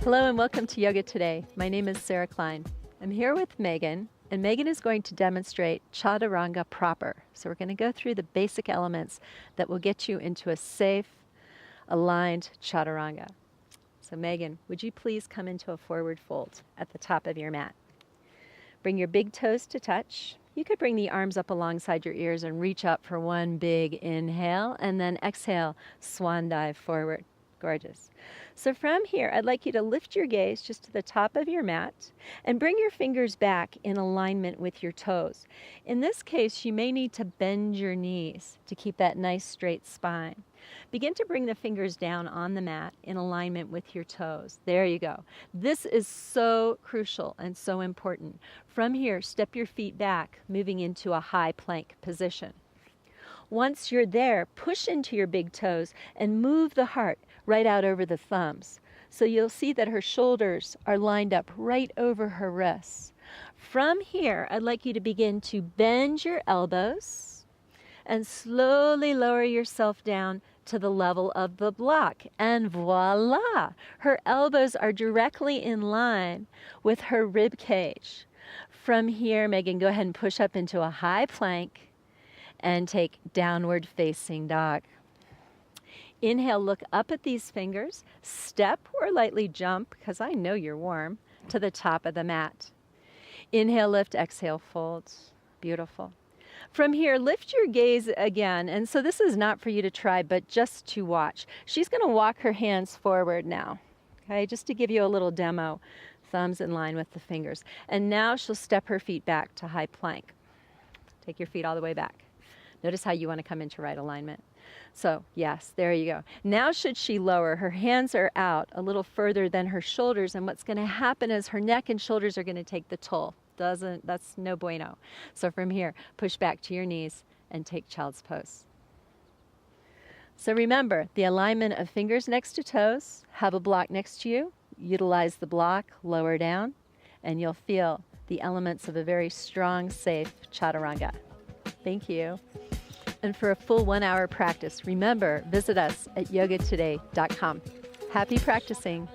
Hello and welcome to Yoga Today. My name is Sarah Kline. I'm here with Megan, and Megan is going to demonstrate Chaturanga proper. So we're going to go through the basic elements that will get you into a safe, aligned Chaturanga. So Megan, would you please come into a forward fold at the top of your mat? Bring your big toes to touch. You could bring the arms up alongside your ears and reach up for one big inhale, and then exhale, swan dive forward. Gorgeous. So from here, I'd like you to lift your gaze just to the top of your mat and bring your fingers back in alignment with your toes. In this case, you may need to bend your knees to keep that nice straight spine. Begin to bring the fingers down on the mat in alignment with your toes. There you go. This is so crucial and so important. From here, step your feet back, moving into a high plank position. Once you're there, push into your big toes and move the heart right out over the thumbs. So you'll see that her shoulders are lined up right over her wrists. From here, I'd like you to begin to bend your elbows and slowly lower yourself down to the level of the block. And voila! Her elbows are directly in line with her rib cage. From here, Megan, go ahead and push up into a high plank and take downward facing dog. Inhale, look up at these fingers, step or lightly jump, because I know you're warm, to the top of the mat. Inhale, lift, exhale, fold. Beautiful. From here, lift your gaze again, and so this is not for you to try, but just to watch. She's going to walk her hands forward now, okay, just to give you a little demo. Thumbs in line with the fingers. And now she'll step her feet back to high plank. Take your feet all the way back. Notice how you want to come into right alignment. So yes, there you go. Now should she lower, her hands are out a little further than her shoulders, and what's going to happen is her neck and shoulders are going to take the toll. That's no bueno. So from here, push back to your knees and take child's pose. So remember, the alignment of fingers next to toes, have a block next to you, utilize the block, lower down, and you'll feel the elements of a very strong, safe Chaturanga. Thank you. And for a full 1 hour practice, remember, visit us at yogatoday.com. Happy practicing.